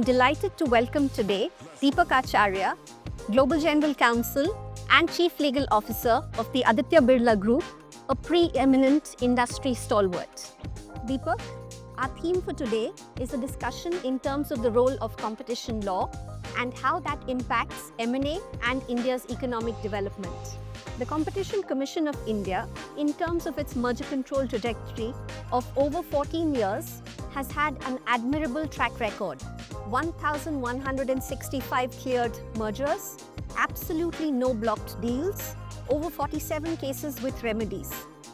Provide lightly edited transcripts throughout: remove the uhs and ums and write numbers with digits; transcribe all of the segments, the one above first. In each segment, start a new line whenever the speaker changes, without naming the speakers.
delighted to welcome today Deepak Acharya, Global General Counsel and Chief Legal Officer of the Aditya Birla Group, a preeminent industry stalwart. Deepak, our theme for today is a discussion in terms of the role of competition law and how that impacts M&A and India's economic development. The Competition Commission of India, in terms of its merger control trajectory of over 14 years, has had an admirable track record. 1,165 cleared mergers, absolutely no blocked deals, over 47 cases with remedies.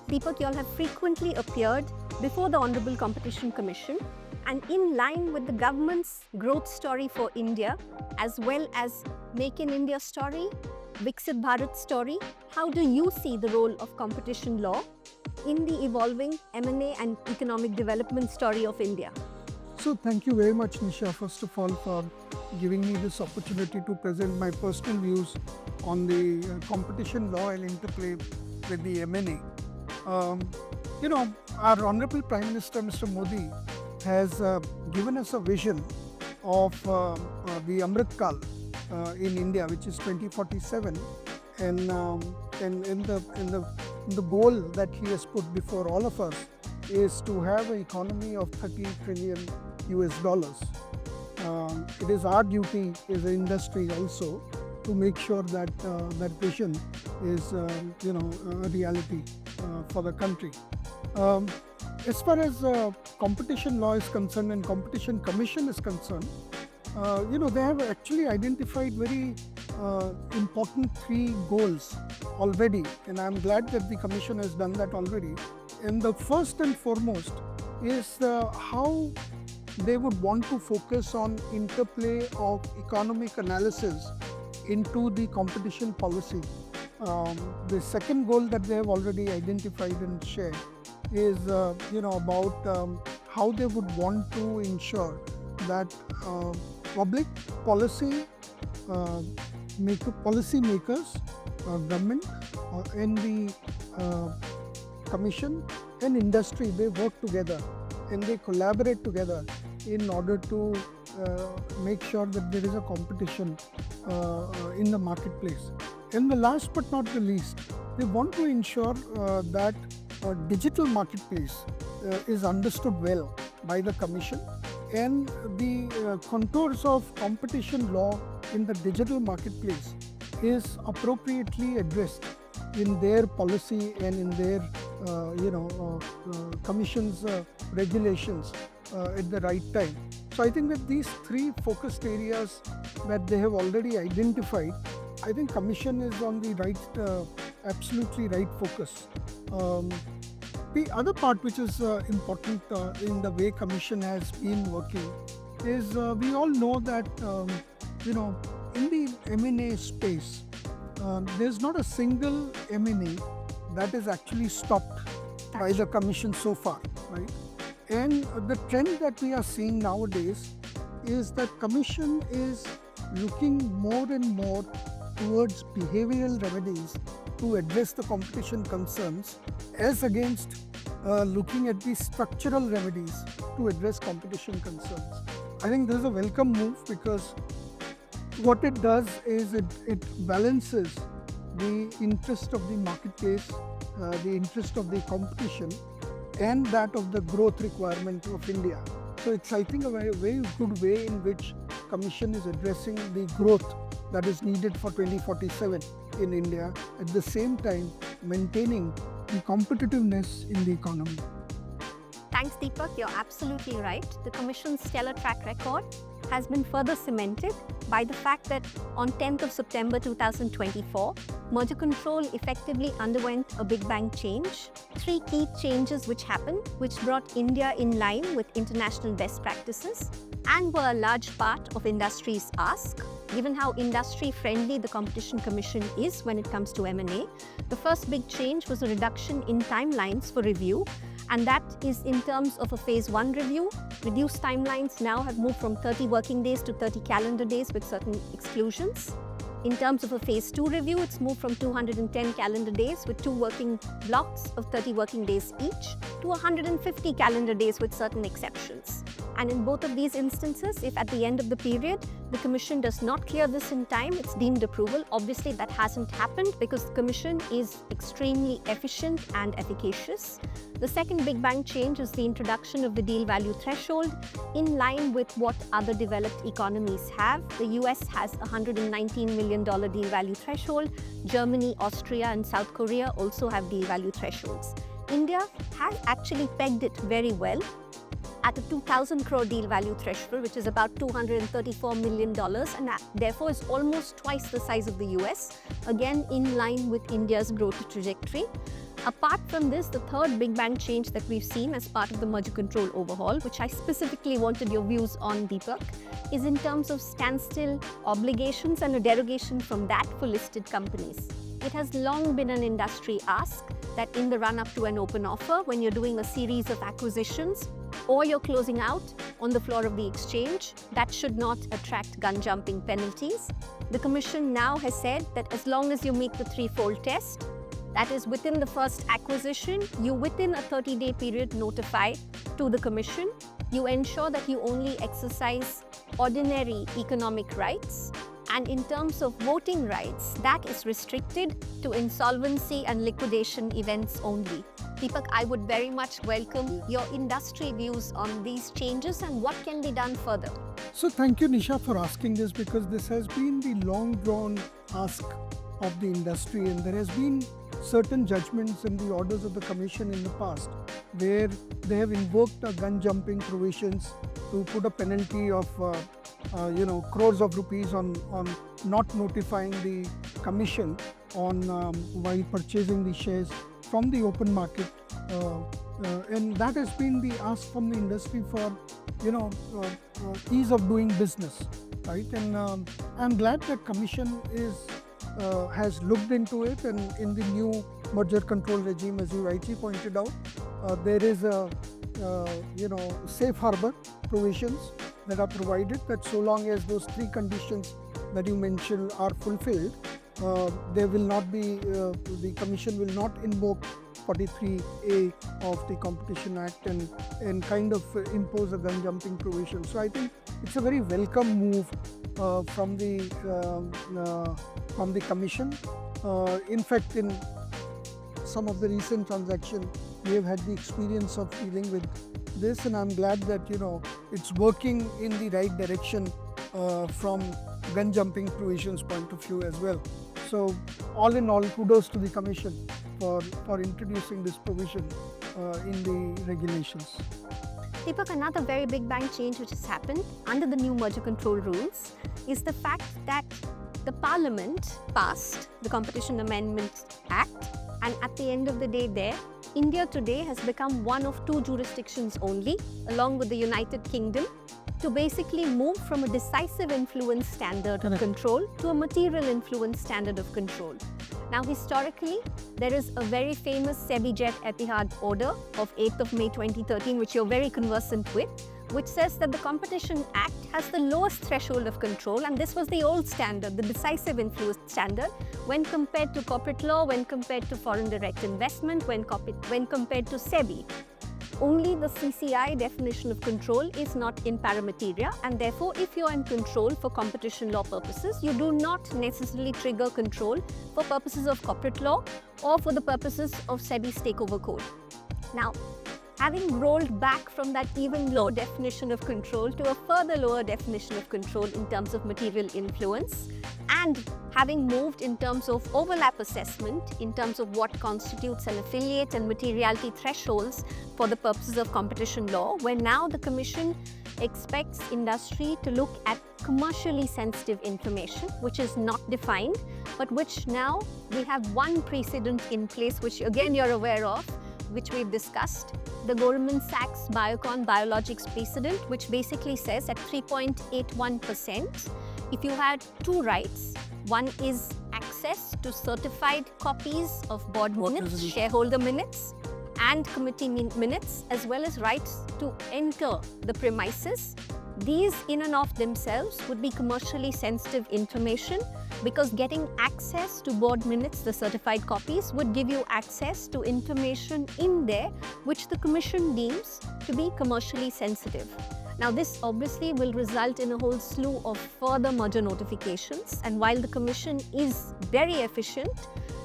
Deepak, you all have frequently appeared before the Honorable Competition Commission, and in line with the government's growth story for India, as well as Make in India story, Viksit Bharat story, how do you see the role of competition law in the evolving M&A and economic development story of India?
So thank you very much, Nisha, first of all, for giving me this opportunity to present my personal views on the competition law and interplay with the M&A. Our Honorable Prime Minister, Mr. Modi, has given us a vision of the Amrit Kal in India, which is 2047, and the goal that he has put before all of us is to have an economy of $30 trillion. It is our duty as an industry also to make sure that that vision is a reality for the country. As far as competition law is concerned and Competition Commission is concerned, they have actually identified very important 3 goals already, and I'm glad that the Commission has done that already. And the first and foremost is how they would want to focus on interplay of economic analysis into the competition policy. The second goal that they have already identified and shared is about how they would want to ensure that public policy policymakers, government, and the commission and industry, they work together and they collaborate together in order to make sure that there is a competition in the marketplace. And the last but not the least, they want to ensure that a digital marketplace is understood well by the Commission, and the contours of competition law in the digital marketplace is appropriately addressed in their policy and in their Commission's regulations at the right time. So I think that these 3 focused areas that they have already identified, I think Commission is on the right, absolutely right focus. The other part which is important in the way Commission has been working is we all know that in the M&A space, there's not a single M&A that is actually stopped by the Commission so far, right? And the trend that we are seeing nowadays is that Commission is looking more and more towards behavioral remedies to address the competition concerns, as against looking at the structural remedies to address competition concerns. I think this is a welcome move, because what it does is it balances the interest of the marketplace, the interest of the competition, and that of the growth requirement of India. So it's, I think, a very good way in which Commission is addressing the growth that is needed for 2047 in India, at the same time maintaining the competitiveness in the economy.
Thanks, Deepak. You're absolutely right. The Commission's stellar track record has been further cemented by the fact that on 10th of September 2024, merger control effectively underwent a big bang change. 3 key changes which happened, which brought India in line with international best practices and were a large part of industry's ask. Given how industry-friendly the Competition Commission is when it comes to M&A, the first big change was a reduction in timelines for review, and that is in terms of a phase 1 review. Reduced timelines now have moved from 30 working days to 30 calendar days with certain exclusions. In terms of a phase 2 review, it's moved from 210 calendar days with 2 working blocks of 30 working days each to 150 calendar days with certain exceptions. And in both of these instances, if at the end of the period, the Commission does not clear this in time, it's deemed approval. Obviously, that hasn't happened because the Commission is extremely efficient and efficacious. The second big bang change is the introduction of the deal value threshold in line with what other developed economies have. The US has a $119 million deal value threshold. Germany, Austria, and South Korea also have deal value thresholds. India has actually pegged it very well at a 2,000 crore deal value threshold, which is about $234 million, and therefore is almost twice the size of the US, again in line with India's growth trajectory. Apart from this, the third big bang change that we've seen as part of the merger control overhaul, which I specifically wanted your views on, Deepak, is in terms of standstill obligations and a derogation from that for listed companies. It has long been an industry ask that in the run-up to an open offer, when you're doing a series of acquisitions or you're closing out on the floor of the exchange, that should not attract gun-jumping penalties. The Commission now has said that as long as you meet the threefold test, that is within the first acquisition, you within a 30-day period notify to the Commission, you ensure that you only exercise ordinary economic rights, and in terms of voting rights, that is restricted to insolvency and liquidation events only. Deepak, I would very much welcome your industry views on these changes and what can be done further.
So thank you, Nisha, for asking this, because this has been the long-drawn ask of the industry, and there has been certain judgments in the orders of the Commission in the past where they have invoked gun-jumping provisions to put a penalty of crores of rupees on not notifying the Commission on while purchasing the shares from the open market, and that has been the ask from the industry for ease of doing business, right? And I'm glad that Commission has looked into it, and in the new merger control regime, as you rightly pointed out, there is a safe harbor provisions that are provided, that so long as those three conditions that you mentioned are fulfilled, there will not be, the Commission will not invoke 43A of the Competition Act and kind of impose a gun jumping provision. So I think it's a very welcome move from the Commission. In fact, in some of the recent transactions, we have had the experience of dealing with this, and I'm glad that it's working in the right direction from gun jumping provisions point of view as well. So all in all, kudos to the Commission for introducing this provision in the regulations.
Deepak, another very big bang change which has happened under the new merger control rules is the fact that the Parliament passed the Competition Amendments Act, and at the end of the day India today has become one of two jurisdictions only, along with the United Kingdom, to basically move from a decisive influence standard of control to a material influence standard of control. Now, historically, there is a very famous SEBI Jet Etihad order of 8th of May 2013, which you're very conversant with, which says that the Competition Act has the lowest threshold of control, and this was the old standard, the decisive influence standard, when compared to corporate law, when compared to foreign direct investment, when compared to SEBI. Only the CCI definition of control is not in paramateria, and therefore if you are in control for competition law purposes, you do not necessarily trigger control for purposes of corporate law or for the purposes of SEBI's takeover code. Now, having rolled back from that even lower definition of control to a further lower definition of control in terms of material influence, and having moved in terms of overlap assessment, in terms of what constitutes an affiliate and materiality thresholds for the purposes of competition law, where now the Commission expects industry to look at commercially sensitive information, which is not defined, but which now we have one precedent in place, which again you're aware of, which we've discussed, the Goldman Sachs Biocon Biologics precedent, which basically says at 3.81%, if you had two rights, one is access to certified copies of board minutes, shareholder minutes, and committee minutes, as well as rights to enter the premises. These in and of themselves would be commercially sensitive information, because getting access to board minutes, the certified copies, would give you access to information in there which the Commission deems to be commercially sensitive. Now, this obviously will result in a whole slew of further merger notifications. And while the Commission is very efficient,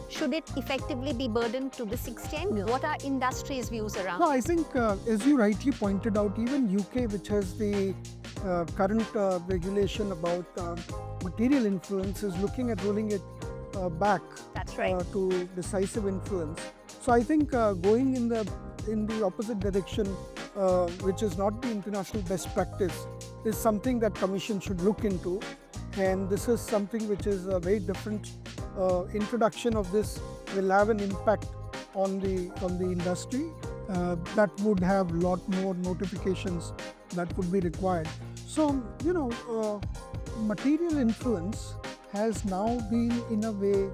should it effectively be burdened to this extent?
Yeah.
What are industry's views around?
No, I think, as you rightly pointed out, even UK, which has the current regulation about material influence, is looking at rolling it back
That's right.
to decisive influence. So I think going in the opposite direction, which is not the international best practice, is something that Commission should look into. And this is something which is a very different introduction of this will have an impact on the industry. That would have a lot more notifications that would be required. So, material influence has now been in a way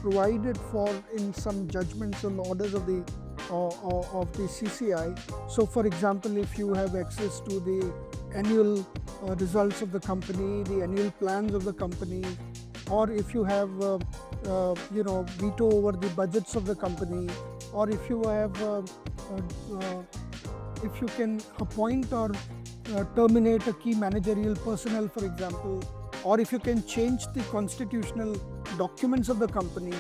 provided for in some judgments and orders of the CCI. So, for example, if you have access to the annual results of the company, the annual plans of the company, or if you have veto over the budgets of the company, or if you have if you can appoint or terminate a key managerial personnel, for example, or if you can change the constitutional documents of the company,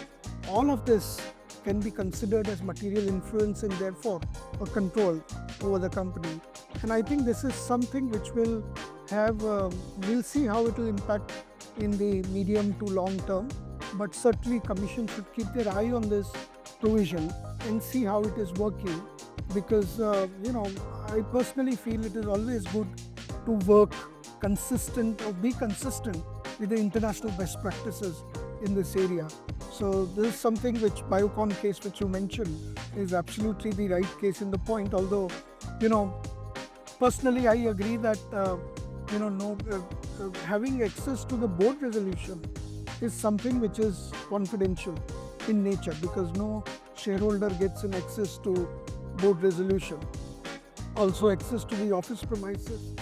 all of this can be considered as material influence and therefore a control over the company. And I think this is something which will have, we'll see how it will impact in the medium to long term, but certainly Commission should keep their eye on this provision and see how it is working, because I personally feel it is always good to work consistent or be consistent with the international best practices in this area. So this is something which Biocon case which you mentioned is absolutely the right case in the point, although personally I agree that having access to the board resolution is something which is confidential in nature, because no shareholder gets an access to board resolution. Also, access to the office premises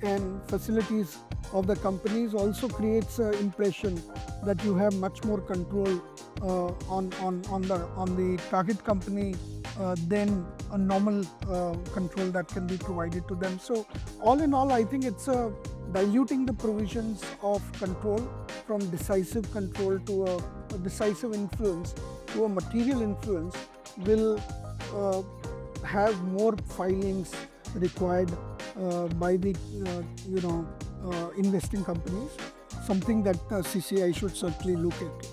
and facilities of the companies also creates an impression that you have much more control on the target company than a normal control that can be provided to them. So all in all, I think it's diluting the provisions of control from decisive control to a decisive influence to a material influence will have more filings required by the investing companies, something that CCI should certainly look at.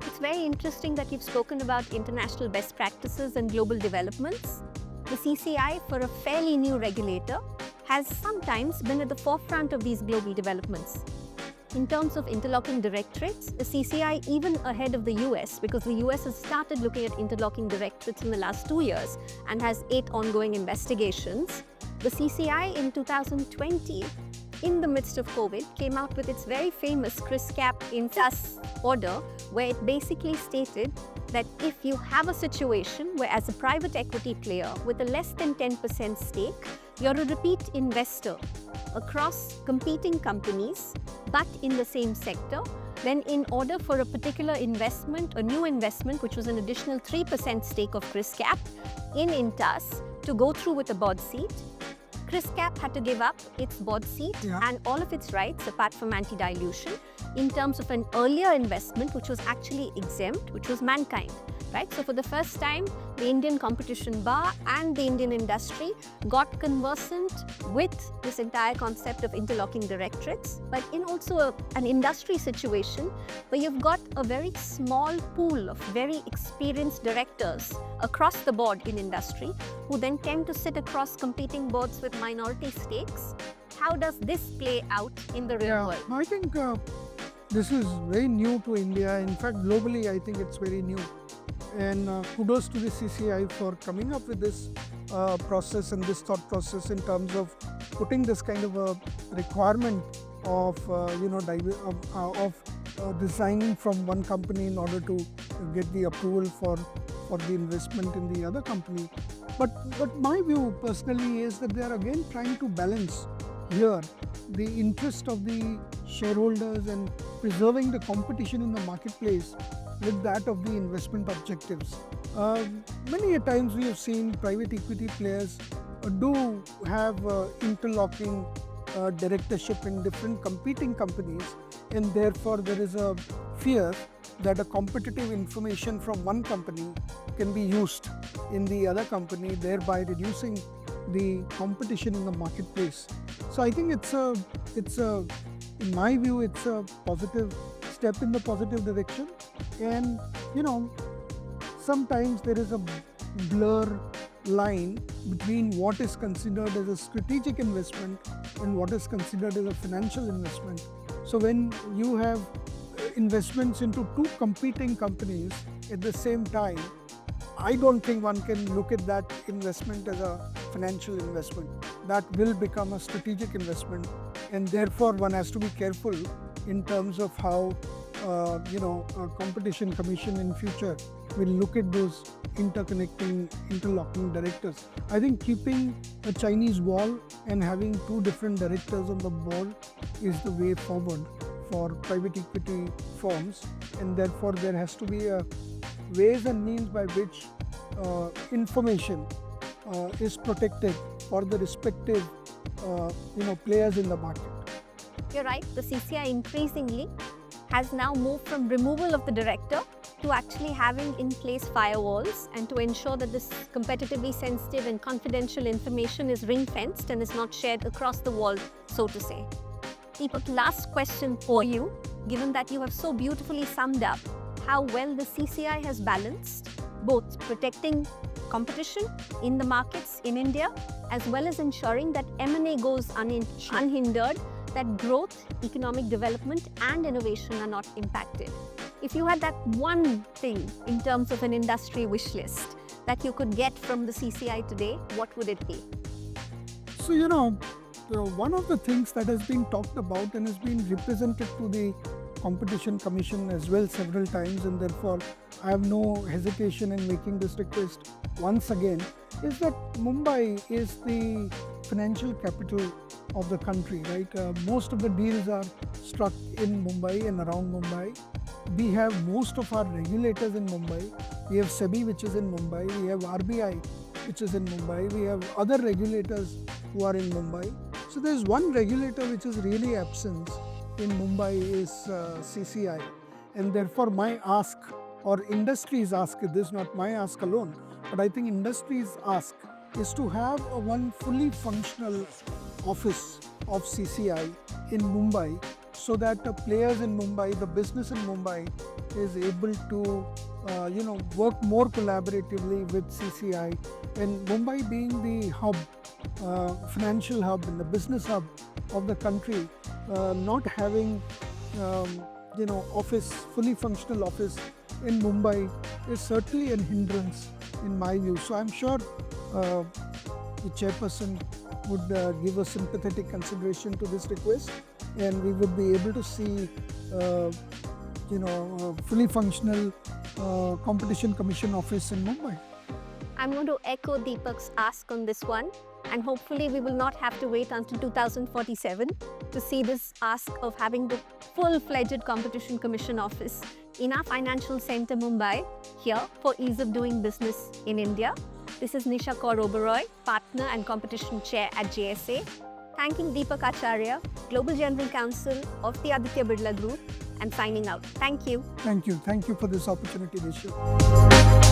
It's very interesting that you've spoken about international best practices and global developments. The CCI, for a fairly new regulator, has sometimes been at the forefront of these global developments. In terms of interlocking directorates, the CCI even ahead of the US, because the US has started looking at interlocking directorates in the last 2 years and has 8 ongoing investigations. The CCI in 2020, in the midst of COVID, came out with its very famous Chris Cap in TAS order, where it basically stated that if you have a situation where, as a private equity player with a less than 10% stake, you're a repeat investor across competing companies but in the same sector, then in order for a particular investment, a new investment, which was an additional 3% stake of Chris Cap in Intas, to go through with a board seat, Chris Cap had to give up its board seat and all of its rights apart from anti-dilution in terms of an earlier investment which was actually exempt, which was Mankind. Right? So for the first time, the Indian competition bar and the Indian industry got conversant with this entire concept of interlocking directorates, but in also an industry situation where you've got a very small pool of very experienced directors across the board in industry who then tend to sit across competing boards with minority stakes. How does this play out in the real world?
I think this is very new to India. In fact, globally, I think it's very new. And kudos to the CCI for coming up with this process and this thought process in terms of putting this kind of a requirement of designing from one company in order to get the approval for the investment in the other company. But my view personally is that they are again trying to balance here the interest of the shareholders and preserving the competition in the marketplace with that of the investment objectives. Many a times we have seen private equity players do have interlocking directorship in different competing companies, and therefore there is a fear that a competitive information from one company can be used in the other company, thereby reducing the competition in the marketplace. So I think it's a in my view, it's a positive step in the positive direction. And sometimes there is a blur line between what is considered as a strategic investment and what is considered as a financial investment. So when you have investments into two competing companies at the same time, I don't think one can look at that investment as a financial investment. That will become a strategic investment, and therefore one has to be careful in terms of how a competition commission in future will look at those interlocking directors. I think keeping a Chinese wall and having two different directors on the board is the way forward for private equity firms, and therefore there has to be a ways and means by which information is protected for the respective players in the market.
You're right, the CCI increasingly has now moved from removal of the director to actually having in place firewalls, and to ensure that this competitively sensitive and confidential information is ring-fenced and is not shared across the world, so to say. Deepak, last question for you. Given that you have so beautifully summed up how well the CCI has balanced both protecting competition in the markets in India, as well as ensuring that M&A goes unhindered, that growth, economic development and innovation are not impacted. If you had that one thing in terms of an industry wish list that you could get from the CCI today, what would it be?
So, one of the things that has been talked about and has been represented to the Competition Commission as well several times, and therefore I have no hesitation in making this request once again, is that Mumbai is the financial capital of the country, right? Most of the deals are struck in Mumbai and around Mumbai. We have most of our regulators in Mumbai. We have SEBI, which is in Mumbai. We have RBI, which is in Mumbai. We have other regulators who are in Mumbai. So there's one regulator which is really absent in Mumbai is CCI, and therefore my ask, or industry's ask, this is not my ask alone, but I think industry's ask is to have one fully functional office of CCI in Mumbai, so that the players in Mumbai, the business in Mumbai is able to work more collaboratively with CCI, and Mumbai being the hub, financial hub and the business hub of the country, not having fully functional office in Mumbai is certainly a hindrance in my view. So I'm sure the chairperson would give a sympathetic consideration to this request, and we would be able to see fully functional Competition Commission office in Mumbai.
I'm going to echo Deepak's ask on this one, and hopefully we will not have to wait until 2047 to see this ask of having the full-fledged Competition Commission office in our financial center Mumbai here for ease of doing business in India. This is Nisha Kaur Uberoi, Partner and Competition Chair at JSA, thanking Deepak Acharya, Global General Counsel of the Aditya Birla Group, and signing out. Thank you.
Thank you. Thank you for this opportunity, Nisha.